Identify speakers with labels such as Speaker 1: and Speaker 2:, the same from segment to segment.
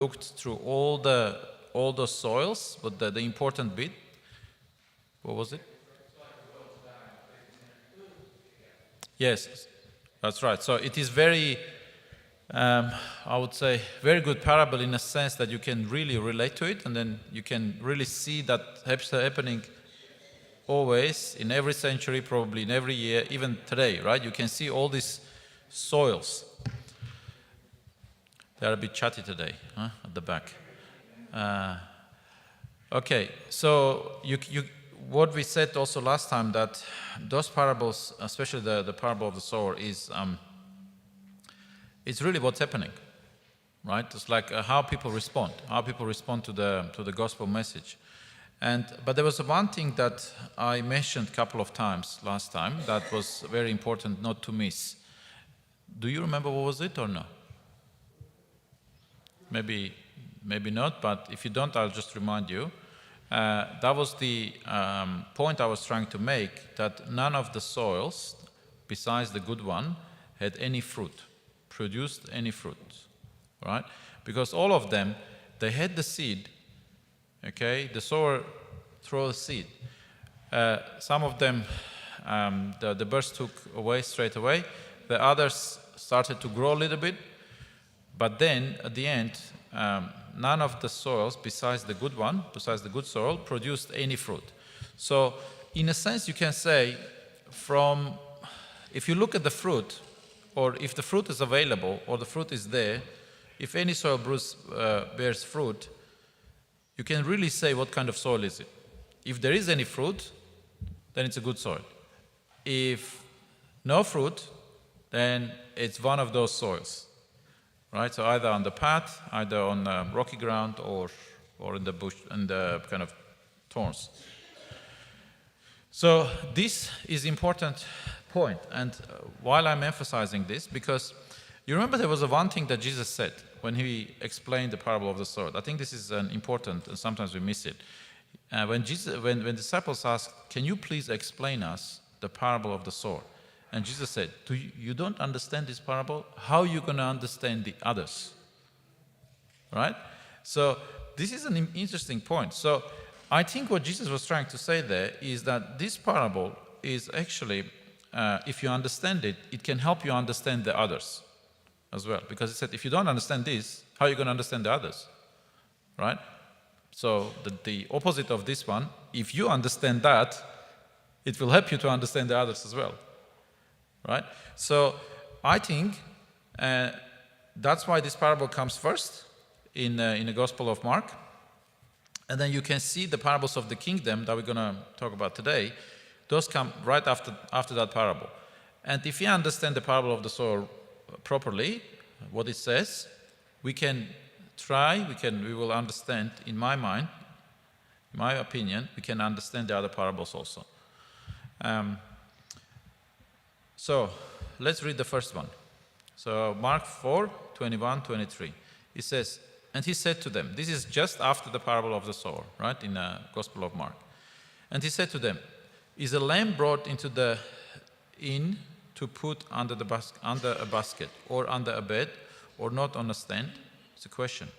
Speaker 1: looked through all the soils, but the important bit, what was it? Yes, that's right. So it is very, I would say, very good parable in a sense that you can really relate to it, and then you can really see that happening always, in every century, probably in every year, even today, right? You can see all these soils. They're a bit chatty today, at the back. Okay, so what we said also last time, that those parables, especially the parable of the sower, it's really what's happening, right? It's like how people respond to the gospel message. But there was one thing that I mentioned a couple of times last time that was very important not to miss. Do you remember what was it or no? Maybe not, but if you don't, I'll just remind you. That was the point I was trying to make, that none of the soils, besides the good one, had any fruit, produced any fruit, right? Because all of them, they had the seed, okay? The sower threw the seed. Some of them, the birds took away straight away. The others started to grow a little bit. But then, at the end, none of the soils, besides the good one, besides the good soil, produced any fruit. So, in a sense, you can say, if you look at the fruit, or if the fruit is available, or the fruit is there, if any soil bears fruit, you can really say what kind of soil is it. If there is any fruit, then it's a good soil. If no fruit, then it's one of those soils. Right, so either on the path, either on rocky ground, or in the bush, and the kind of thorns. So this is important point, and while I'm emphasizing this, because you remember there was one thing that Jesus said when he explained the parable of the sower. I think this is important, and sometimes we miss it. When disciples asked, "Can you please explain us the parable of the sower?" And Jesus said, you don't understand this parable? How are you going to understand the others? Right? So this is an interesting point. So I think what Jesus was trying to say there is that this parable is actually, if you understand it, it can help you understand the others as well. Because he said, if you don't understand this, how are you going to understand the others? Right? So the opposite of this one, if you understand that, it will help you to understand the others as well. Right? So I think that's why this parable comes first in the Gospel of Mark. And then you can see the parables of the kingdom that we're going to talk about today. Those come right after that parable. And if you understand the parable of the sower properly, what it says, we will understand, in my mind, in my opinion, we can understand the other parables also. So, let's read the first one. So, Mark 4:21-23. It says, "And he said to them," this is just after the parable of the sower, right, in the Gospel of Mark. "And he said to them, is a lamb brought into the inn to put under a basket, or under a bed, or not on a stand?" It's a question.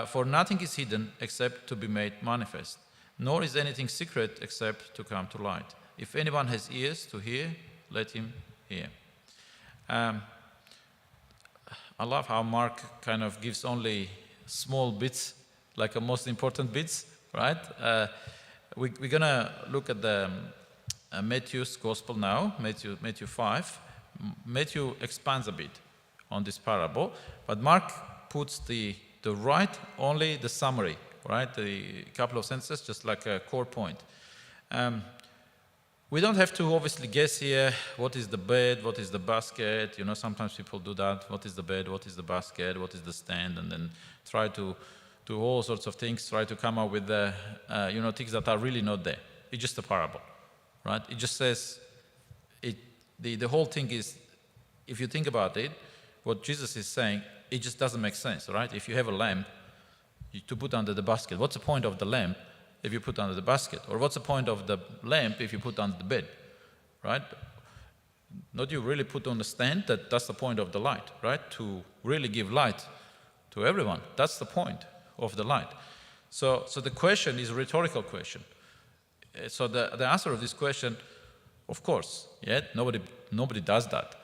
Speaker 1: "For nothing is hidden except to be made manifest, nor is anything secret except to come to light. If anyone has ears to hear, let him hear." I love how Mark kind of gives only small bits, like most important bits, right? We're going to look at the Matthew's Gospel now, Matthew 5. Matthew expands a bit on this parable, but Mark puts only the summary, right? The couple of sentences, just like a core point. We don't have to obviously guess here what is the bed, what is the basket. Sometimes people do that. What is the bed, what is the basket, what is the stand, and then try to do all sorts of things, try to come up with things that are really not there. It's just a parable, right? It just says, the whole thing is, if you think about it, what Jesus is saying, it just doesn't make sense, right? If you have a lamp to put under the basket, what's the point of the lamp if you put under the basket? Or what's the point of the lamp if you put under the bed, right? Not you really put on the stand, that's the point of the light, right? To really give light to everyone. That's the point of the light. So the question is a rhetorical question. So the answer of this question, of course, nobody does that.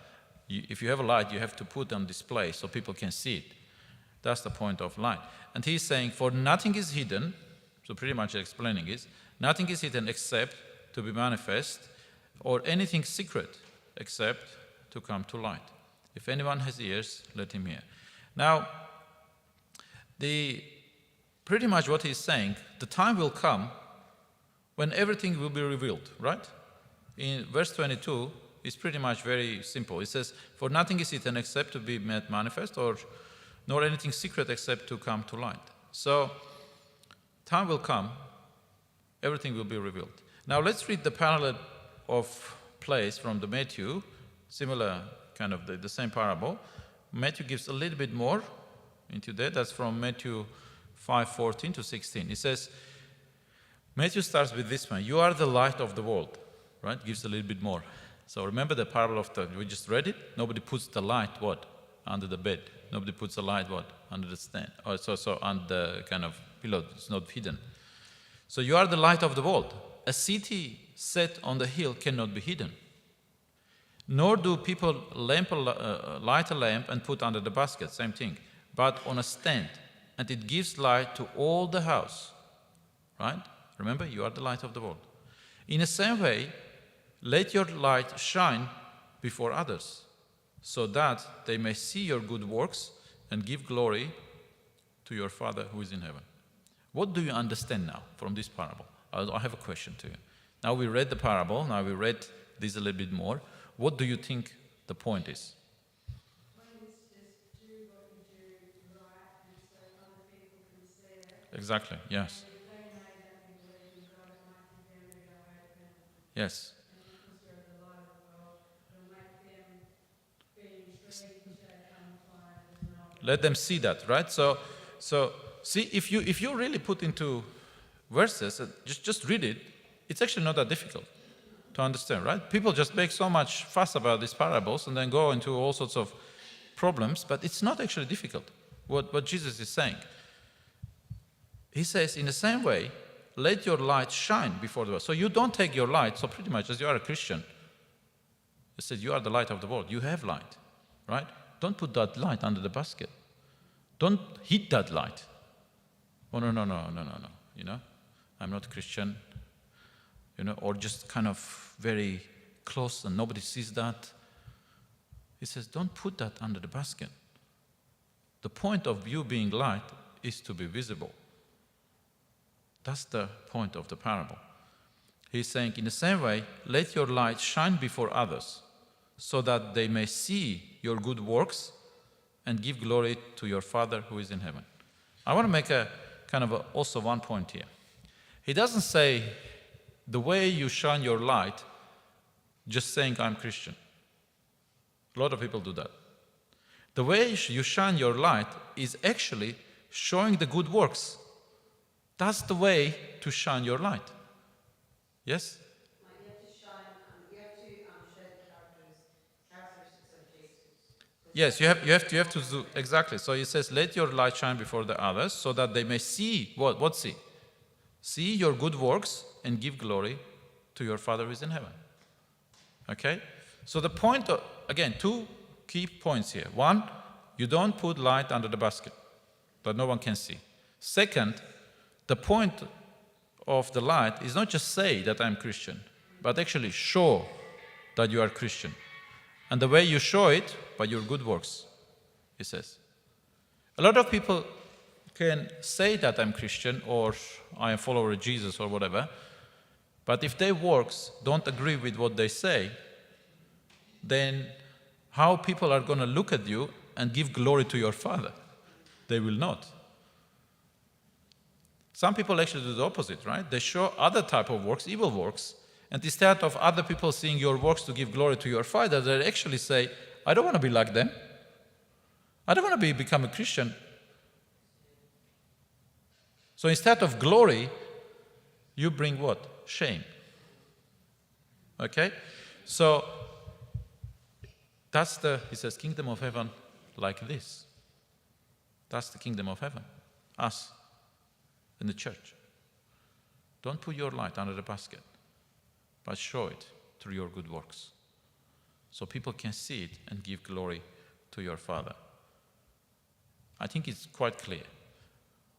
Speaker 1: If you have a light, you have to put on display so people can see it. That's the point of light. And he's saying, for nothing is hidden, so pretty much explaining is, nothing is hidden except to be manifest, or anything secret except to come to light. If anyone has ears, let him hear. Now, pretty much what he's saying, the time will come when everything will be revealed, right? In verse 22, it's pretty much very simple. It says, for nothing is hidden except to be made manifest, or nor anything secret except to come to light. So, time will come, everything will be revealed. Now let's read the parallel of place from the Matthew, similar kind of the same parable. Matthew gives a little bit more into that. That's from Matthew 5:14 to 16. It says, Matthew starts with this one, you are the light of the world, right? Gives a little bit more. So remember the parable of we just read it? Nobody puts the light, what? Under the bed. Nobody puts the light, what? Under the stand. Or so on the kind of pillow, it's not hidden. So you are the light of the world. A city set on the hill cannot be hidden. Nor do people light a lamp and put under the basket, same thing, but on a stand, and it gives light to all the house. Right? Remember, you are the light of the world. In the same way, let your light shine before others, so that they may see your good works and give glory to your Father who is in heaven. What do you understand now from this parable? I have a question to you. Now we read the parable, now we read this a little bit more. What do you think the point is? Exactly, yes. Yes. Let them see that, right? So see, if you really put into verses, just read it, it's actually not that difficult to understand, right? People just make so much fuss about these parables and then go into all sorts of problems, but it's not actually difficult, what Jesus is saying. He says, in the same way, let your light shine before the world. So you don't take your light, so pretty much as you are a Christian, he said, you are the light of the world. You have light, right? Don't put that light under the basket. Don't hid that light. Oh, no. You know, I'm not Christian. You know, or just kind of very close and nobody sees that. He says, don't put that under the basket. The point of you being light is to be visible. That's the point of the parable. He's saying, in the same way, let your light shine before others, so that they may see your good works and give glory to your Father who is in heaven. I want to make also one point here. He doesn't say the way you shine your light, just saying I'm Christian. A lot of people do that. The way you shine your light is actually showing the good works. That's the way to shine your light. Yes? Yes, you have to do exactly. So he says, let your light shine before the others, so that they may see what see? See your good works and give glory to your Father who is in heaven. Okay? So the point again, two key points here. One, you don't put light under the basket that no one can see. Second, the point of the light is not just say that I'm Christian, but actually show that you are Christian. And the way you show it, by your good works, he says. A lot of people can say that I'm Christian or I am a follower of Jesus or whatever, but if their works don't agree with what they say, then how people are going to look at you and give glory to your Father? They will not. Some people actually do the opposite, right? They show other type of works, evil works, and instead of other people seeing your works to give glory to your Father, they actually say, I don't want to be like them. I don't want to become a Christian. So instead of glory, you bring what? Shame. Okay? So that's he says, kingdom of heaven like this. That's the kingdom of heaven. Us in the church. Don't put your light under the basket, but show it through your good works, so people can see it and give glory to your Father. I think it's quite clear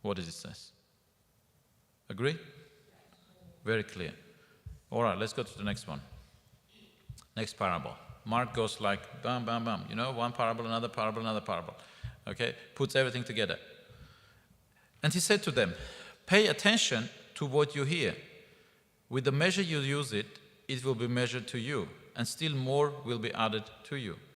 Speaker 1: what it says. Agree? Very clear. All right, let's go to the next one. Next parable. Mark goes like bam, bam, bam. You know, one parable, another parable, another parable. Okay? Puts everything together. And he said to them, pay attention to what you hear. With the measure you use it, it will be measured to you, and still more will be added to you.